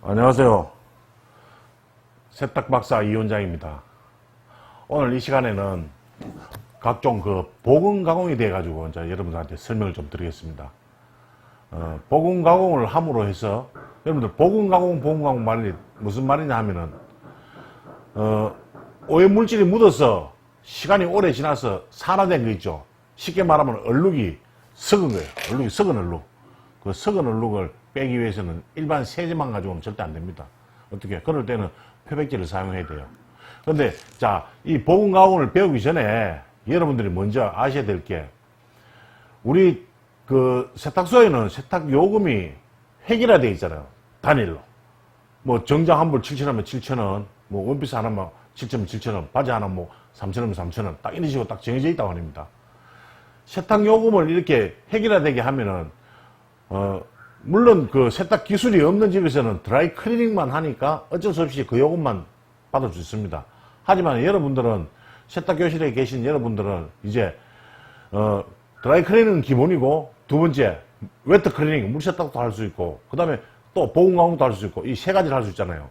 안녕하세요. 세탁박사 이원장입니다. 오늘 이 시간에는 각종 보건 가공에 대해 가지고 이제 여러분들한테 설명을 좀 드리겠습니다. 보건 가공을 함으로 해서 여러분들 보건 가공 말이 무슨 말이냐 하면은 오염 물질이 묻어서 시간이 오래 지나서 산화된 거 있죠. 쉽게 말하면 얼룩이 썩은 거예요. 얼룩이 썩은 얼룩. 그 썩은 얼룩을 빼기 위해서는 일반 세제만 가지고는 절대 안 됩니다. 어떻게? 그럴 때는 표백제를 사용해야 돼요. 근데 자, 이 보건 가공을 배우기 전에 여러분들이 먼저 아셔야 될 게, 우리 세탁소에는 세탁 요금이 획일화되어 있잖아요. 단일로. 뭐 정장 한 벌 7,000원이면 7,000원, 뭐 원피스 하나만 7,000원 7,000원, 바지 하나 뭐 3,000원이면 3,000원, 딱 이런 식으로 딱 정해져 있다고 합니다. 세탁 요금을 이렇게 획일화되게 하면은 물론 세탁 기술이 없는 집에서는 드라이 클리닝만 하니까 어쩔 수 없이 그 요금만 받을 수 있습니다. 하지만 여러분들은, 세탁 교실에 계신 여러분들은 이제 드라이 클리닝은 기본이고, 두 번째 웨트 클리닝, 물 세탁도 할 수 있고, 그 다음에 또 보건 가공도 할 수 있고, 이 세 가지를 할 수 있잖아요.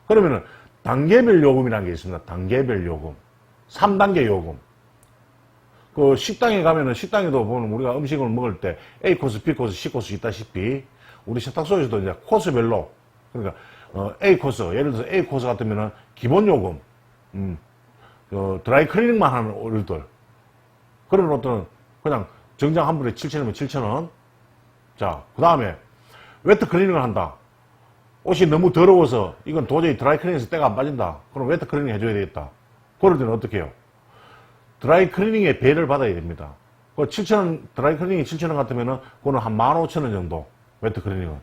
그러면은 단계별 요금이라는 게 있습니다. 단계별 요금, 3단계 요금. 식당에 가면은, 식당에도 보면 우리가 음식을 먹을 때 A코스, B코스, C코스 있다시피, 우리 세탁소에서도 이제 코스별로, 그러니까 A코스, 예를 들어서 A코스 같으면은 기본 요금, 드라이 클리닝만 하는 옷들, 그런 옷들은 그냥 정장 한 벌에 7,000원이면 7,000원. 자, 그 다음에 웨트 클리닝을 한다. 옷이 너무 더러워서 이건 도저히 드라이 클리닝에서 때가 안 빠진다. 그럼 웨트 클리닝 해줘야 되겠다. 그럴 때는 어떻게 해요? 드라이 클리닝에 배를 받아야 됩니다. 7,000원, 드라이 클리닝이 7,000원 같으면은, 그거는 한 15,000원 정도, 웨트 클리닝은.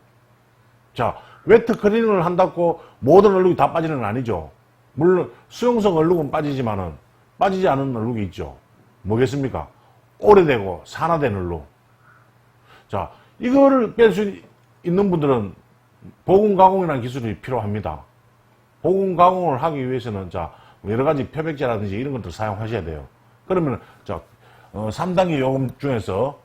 자, 웨트 클리닝을 한다고 모든 얼룩이 다 빠지는 건 아니죠. 물론, 수용성 얼룩은 빠지지만은, 빠지지 않은 얼룩이 있죠. 뭐겠습니까? 오래되고, 산화된 얼룩. 자, 이거를 뺄 수 있는 분들은 보건 가공이라는 기술이 필요합니다. 보건 가공을 하기 위해서는, 자, 여러 가지 표백제라든지 이런 것들 사용하셔야 돼요. 그러면, 자, 3단계 요금 중에서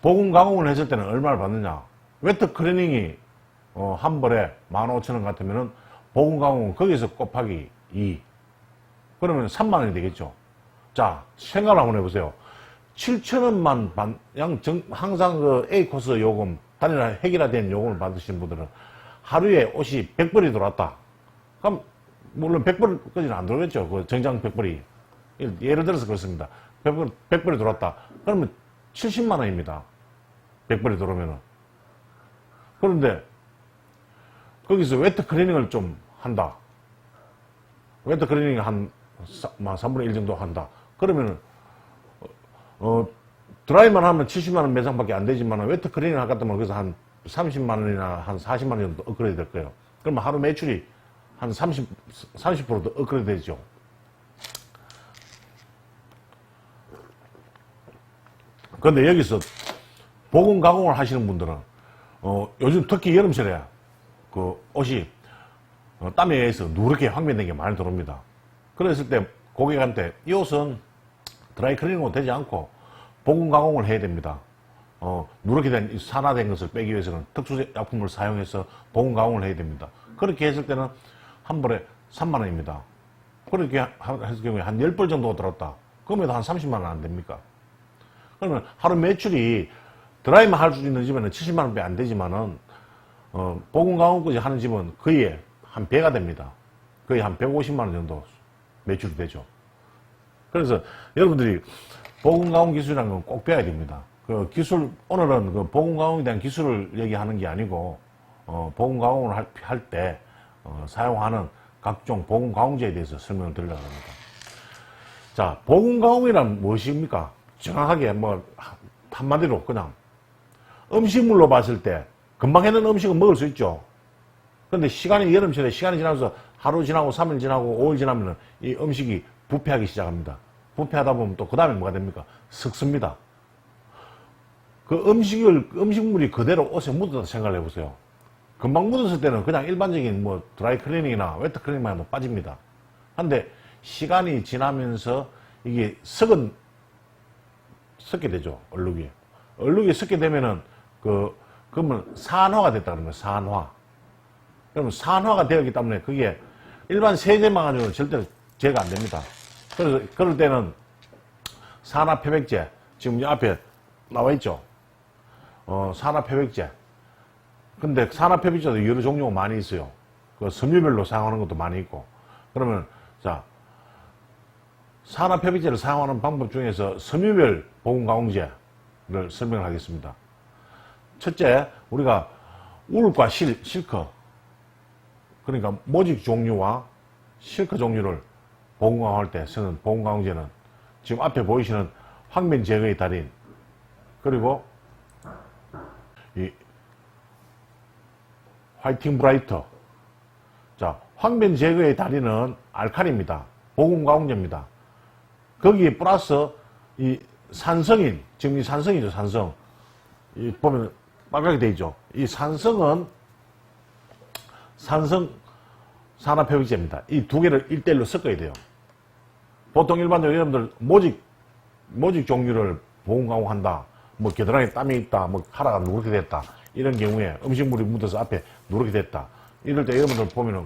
보건 가공을 했을 때는 얼마를 받느냐? 웨트 클리닝이 한 벌에 15,000원 같으면은 보건 가공은 거기서 곱하기 2. 그러면 3만원이 되겠죠. 자, 생각을 한번 해보세요. 7,000원만 항상 A 코스 요금, 단일화 획일화된 요금을 받으신 분들은 하루에 옷이 100벌이 들어왔다. 그럼 물론 100벌까지는 안 들어오겠죠. 정장 100벌이. 예를 들어서 그렇습니다. 100벌이 들어왔다. 그러면 70만원입니다. 100벌이 들어오면은. 그런데, 거기서 웨트 클리닝을 좀 한다. 웨트 클리닝 한 3분의 1 정도 한다. 그러면은, 드라이만 하면 70만원 매상밖에 안 되지만, 웨트 클리닝 할 것 같으면 그래서 한 30만원이나 한 40만원 정도 업그레이드 될 거예요. 그러면 하루 매출이 한 30%도 업그레이드 되죠. 그런데 여기서 보건 가공을 하시는 분들은, 요즘 특히 여름철에 옷이 땀에 의해서 누렇게 황변된 게 많이 들어옵니다. 그랬을 때 고객한테 이 옷은 드라이 클리닝으로 되지 않고 보건 가공을 해야 됩니다. 누렇게 된 산화된 것을 빼기 위해서는 특수 약품을 사용해서 보건 가공을 해야 됩니다. 그렇게 했을 때는 한 벌에 3만원입니다. 그렇게 했을 경우에 한 10벌 정도가 들었다. 그러면 한 30만원 안 됩니까? 그러면 하루 매출이 드라이만 할 수 있는 집에는 70만원밖에 안 되지만은, 보건 가공까지 하는 집은 거의 한 배가 됩니다. 거의 한 150만원 정도 매출이 되죠. 그래서 여러분들이 보건 가공 기술이라는 건 꼭 배워야 됩니다. 오늘은 보건 가공에 대한 기술을 얘기하는 게 아니고, 보건 가공을 할 때, 사용하는 각종 보건 가공제에 대해서 설명을 드리려고 합니다. 자, 보건 가공이란 무엇입니까? 정확하게 한마디로 그냥 음식물로 봤을 때 금방 해놓은 음식은 먹을 수 있죠. 근데 여름철에 시간이 지나면서 하루 지나고 3일 지나고 5일 지나면 이 음식이 부패하기 시작합니다. 부패하다 보면 또 그 다음에 뭐가 됩니까? 썩습니다. 음식물이 그대로 옷에 묻었다 생각을 해보세요. 금방 묻었을 때는 그냥 일반적인 드라이 클리닝이나 웨트 클리닝만 해도 빠집니다. 근데 시간이 지나면서 이게 썩게 되죠. 얼룩이 썩게 되면은 그러면 산화가 됐다 그러는 거예요. 산화. 그러면 산화가 되었기 때문에 그게 일반 세제만 가지고는 절대로 제거가 안 됩니다. 그래서 그럴 때는 산화표백제, 지금 이 앞에 나와 있죠. 산화표백제. 근데 산화표백제도 여러 종류가 많이 있어요. 그 섬유별로 사용하는 것도 많이 있고. 그러면 자, 산화표백제를 사용하는 방법 중에서 섬유별 보온가공제를 설명을 하겠습니다. 첫째, 우리가 울과 실커, 그러니까 모직 종류와 실커 종류를 보온가공할 때 쓰는 보온가공제는 지금 앞에 보이시는 황변 제거의 달인, 그리고 이 화이팅 브라이터. 자, 황변 제거의 달인은 알칼리입니다. 보온가공제입니다. 거기에 플러스 이 산성인, 지금 이 산성이죠, 산성. 이 보면 빨갛게 되어 있죠. 이 산성은 산성 산화표백제입니다. 이 두 개를 1대1로 섞어야 돼요. 보통 일반적으로 여러분들 모직 종류를 보온가공한다. 뭐 겨드랑이에 땀이 있다. 뭐 카라가 누렇게 됐다. 이런 경우에 음식물이 묻어서 앞에 누렇게 됐다. 이럴 때 여러분들 보면은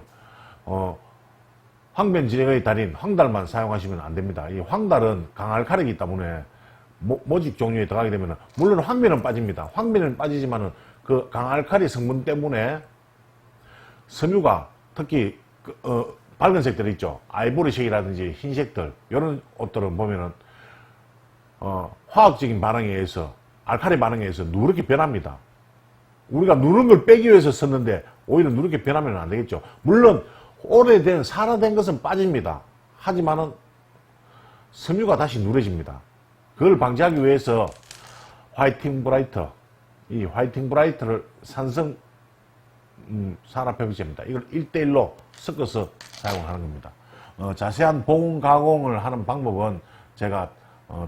황변 제거의 달인 황달만 사용하시면 안 됩니다. 이 황달은 강알칼리이기 때문에 모직 종류에 들어가게 되면 물론 황변은 빠집니다. 황변은 빠지지만은 그 강알칼리 성분 때문에 섬유가 특히 밝은 색들 있죠. 아이보리색이라든지 흰색들 이런 옷들은 보면은 화학적인 반응에 의해서 알칼리 반응에 의해서 누렇게 변합니다. 우리가 누른 걸 빼기 위해서 썼는데 오히려 누렇게 변하면 안 되겠죠. 물론 오래된 산화된 것은 빠집니다. 하지만은 섬유가 다시 누래집니다. 그걸 방지하기 위해서 화이팅 브라이터, 이 화이팅 브라이터를 산성 산화표백제입니다. 이걸 1대1로 섞어서 사용하는 겁니다. 자세한 보온 가공을 하는 방법은 제가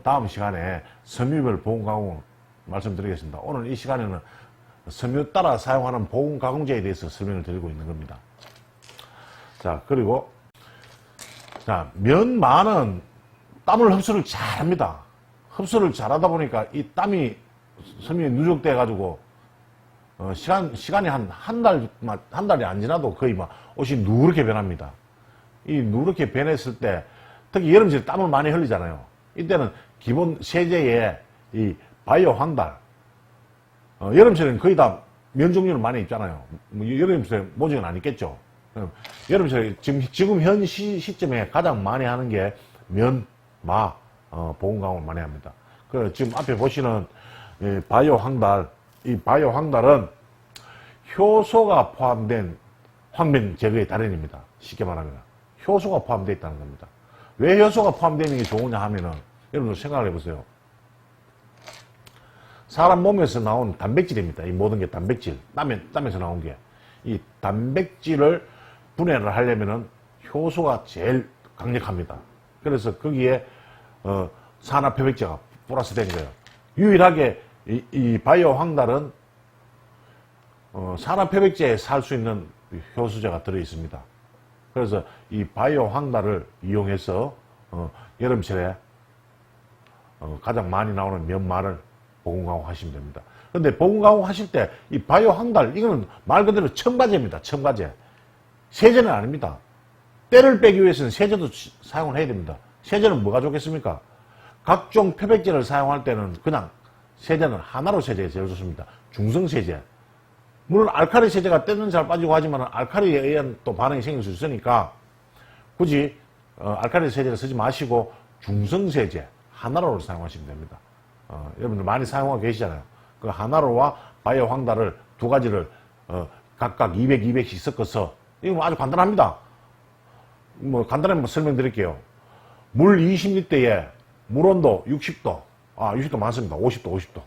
다음 시간에 섬유별 보온 가공 말씀드리겠습니다. 오늘 이 시간에는 섬유 따라 사용하는 보온 가공제에 대해서 설명을 드리고 있는 겁니다. 자, 그리고 자, 면마는 땀을 흡수를 잘합니다. 흡수를 잘하다 보니까 이 땀이 섬유에 누적돼 가지고 시간이 한 달이 안 지나도 거의 막 옷이 누렇게 변합니다. 이 누렇게 변했을 때 특히 여름철에 땀을 많이 흘리잖아요. 이때는 기본 세제에 이 바이오 황달, 여름철에는 거의 다 면 종류는 많이 있잖아요. 여름철에 모직은 안 있겠죠. 여름철에 지금 현 시점에 가장 많이 하는 게 면, 마, 보온 가공을 많이 합니다. 그래서 지금 앞에 보시는 바이오 황달, 이 바이오 황달은 효소가 포함된 황변 제거의 달인입니다. 쉽게 말하면 효소가 포함되어 있다는 겁니다. 왜 효소가 포함되어 있는 게 좋으냐 하면은 여러분들 생각을 해보세요. 사람 몸에서 나온 단백질입니다. 이 모든 게 단백질, 땀에서 나온 게. 이 단백질을 분해를 하려면은 효소가 제일 강력합니다. 그래서 거기에 산화표백제가 플러스된 거예요. 유일하게 이 바이오 황달은 산화표백제에 살 수 있는 효소제가 들어 있습니다. 그래서 이 바이오 황달을 이용해서 여름철에 가장 많이 나오는 면마를 보온가공 하시면 됩니다. 근데 보온가공 하실 때 이 바이오 황달 이거는 말 그대로 첨가제입니다. 첨가제. 세제는 아닙니다. 때를 빼기 위해서는 세제도 사용을 해야 됩니다. 세제는 뭐가 좋겠습니까? 각종 표백제를 사용할 때는 그냥 세제는 하나로 세제가 제일 좋습니다. 중성세제. 물론 알칼리 세제가 때는 잘 빠지고 하지만 알칼리에 의한 또 반응이 생길 수 있으니까 굳이 알칼리 세제를 쓰지 마시고 중성세제 하나로를 사용하시면 됩니다. 여러분들 많이 사용하고 계시잖아요. 그 하나로와 바이오 황달을 두 가지를 각각 200, 200씩 섞어서 이거 아주 간단합니다. 뭐 간단하게 설명드릴게요. 물 20리터에 물온도 60도, 60도 많습니다. 50도, 50도.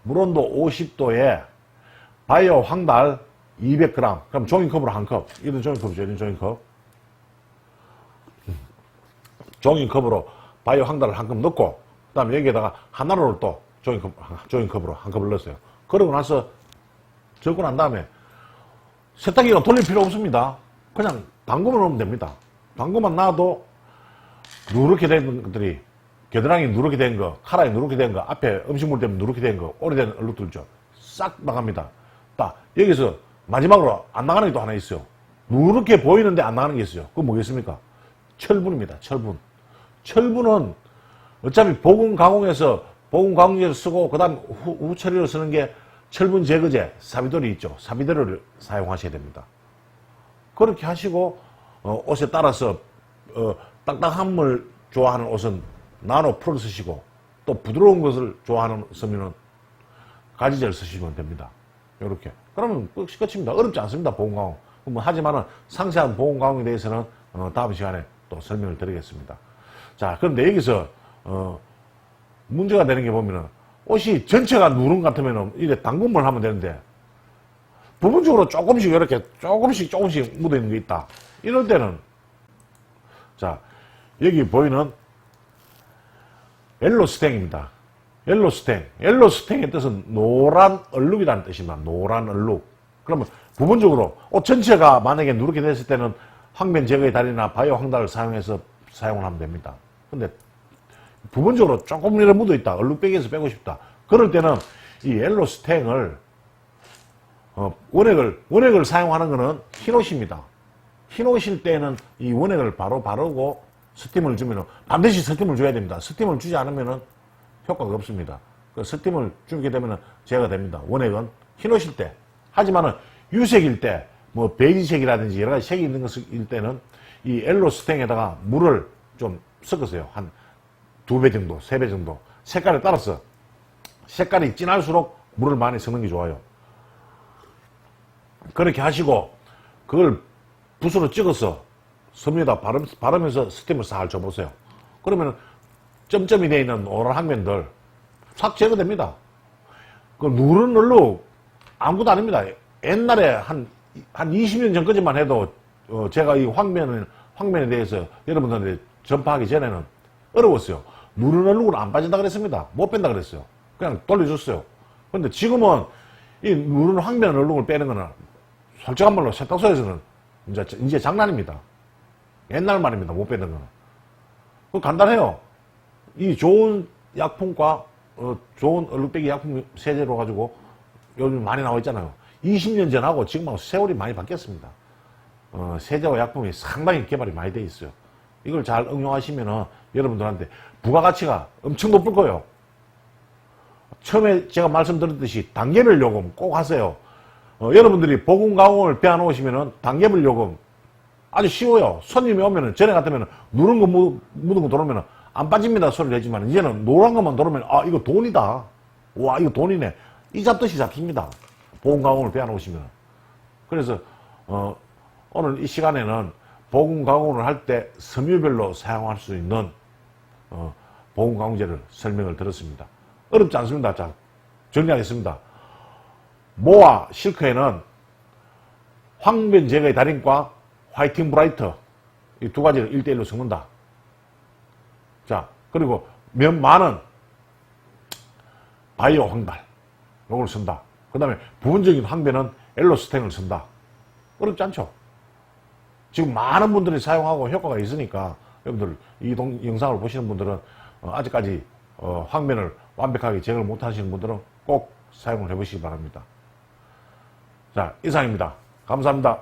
물온도 50도에 바이오 황달 200g, 그럼 종이컵으로 한 컵. 이런 종이컵이죠, 이런 종이컵. 종이컵으로 바이오 황달을 한 컵 넣고, 그 다음에 여기에다가 하나로를 또 종이컵으로 한 컵을 넣었어요. 그러고 나서 적고 난 다음에 세탁기가 돌릴 필요 없습니다. 그냥 담그만 놓으면 됩니다. 담그만 놔도 누렇게 된 것들이, 겨드랑이 누렇게 된 거, 카라에 누렇게 된 거, 앞에 음식물 때문에 누렇게 된 거, 오래된 얼룩들죠. 싹 나갑니다. 딱, 여기서 마지막으로 안 나가는 게 또 하나 있어요. 누렇게 보이는데 안 나가는 게 있어요. 그건 뭐겠습니까? 철분입니다. 철분. 철분은 어차피 보건 가공에서 보건 가공제를 쓰고 그 다음 후처리로 쓰는 게 철분 제거제 사비돌이 있죠. 사비돌을 사용하셔야 됩니다. 그렇게 하시고 옷에 따라서 딱딱함을 좋아하는 옷은 나노 프로 쓰시고 또 부드러운 것을 좋아하는 쓰면은 가지젤 쓰시면 됩니다. 이렇게 그러면 끝입니다. 어렵지 않습니다. 보건 가공. 하지만은 상세한 보건 가공에 대해서는 다음 시간에 또 설명을 드리겠습니다. 자, 그런데 여기서 문제가 되는 게 보면은 옷이 전체가 누런 같으면은 이래 당근물 하면 되는데 부분적으로 조금씩 이렇게 조금씩 묻어 있는 게 있다. 이럴 때는 자, 여기 보이는 옐로스탱입니다. 옐로스탱의 뜻은 노란 얼룩이라는 뜻입니다. 노란 얼룩. 그러면 부분적으로 옷 전체가 만약에 누렇게 됐을 때는 황변 제거의 달인이나 바이오 황달을 사용해서 사용을 하면 됩니다. 근데 부분적으로 조금 이렇게 묻어 있다. 얼룩배기에서 빼고 싶다. 그럴 때는 이 옐로스탱을 원액을 사용하는 것은 흰옷입니다. 흰옷일 때는 이 원액을 바로 바르고 스팀을 주면은 반드시 스팀을 줘야 됩니다. 스팀을 주지 않으면은 효과가 없습니다. 그 스팀을 주게 되면은 제거됩니다. 원액은 흰옷일 때. 하지만은 유색일 때, 뭐 베이지색이라든지 여러 가지 색이 있는 것일 때는 이 옐로스탱에다가 물을 좀 섞으세요. 한 2배 정도, 3배 정도. 색깔에 따라서 색깔이 진할수록 물을 많이 섞는 게 좋아요. 그렇게 하시고 그걸 붓으로 찍어서 섬유에다 바르면서 스팀을 싹 줘보세요. 그러면 점점이 되어 있는 노란 항면들 싹 제거됩니다. 그 누런 얼룩 아무것도 아닙니다. 옛날에 한 20년 전까지만 해도 제가 이 황면에 대해서 여러분들한테 전파하기 전에는 어려웠어요. 누런 얼룩은 안 빠진다 그랬습니다. 못 뺀다 그랬어요. 그냥 돌려줬어요. 근데 지금은 이 누런 황면 얼룩을 빼는 거는 솔직한 말로 세탁소에서는 이제 장난입니다. 옛날 말입니다. 못 빼는 거는. 그 간단해요. 이 좋은 약품과 좋은 얼룩빼기 약품 세제로 가지고 요즘 많이 나와 있잖아요. 20년 전하고 지금하고 세월이 많이 바뀌었습니다. 세제와 약품이 상당히 개발이 많이 돼 있어요. 이걸 잘 응용하시면은 여러분들한테 부가가치가 엄청 높을 거예요. 처음에 제가 말씀드렸듯이 단계별 요금 꼭 하세요. 여러분들이 보건 가공을 빼놓으시면은 단계별 요금 아주 쉬워요. 손님이 오면은 전에 같으면은 누른 거 묻은 거 들어오면은 안 빠집니다 소리를 했지만 이제는 노란 것만 들어오면 아 이거 돈이다. 와 이거 돈이네. 이 잡듯이 잡힙니다. 보건 가공을 빼놓으시면. 그래서 오늘 이 시간에는 보건 가공을 할 때 섬유별로 사용할 수 있는 보건 가공제를 설명을 드렸습니다. 어렵지 않습니다. 자 정리하겠습니다. 모와 실크에는 황변 제거의 달인과 화이팅 브라이터 이 두 가지를 1대1로 섞는다. 자 그리고 많은 바이오 황달 요걸 쓴다. 그 다음에 부분적인 황변은 옐로스탱을 쓴다. 어렵지 않죠? 지금 많은 분들이 사용하고 효과가 있으니까 여러분들 이 영상을 보시는 분들은 아직까지 황변을 완벽하게 제거를 못 하시는 분들은 꼭 사용을 해보시기 바랍니다. 자, 이상입니다. 감사합니다.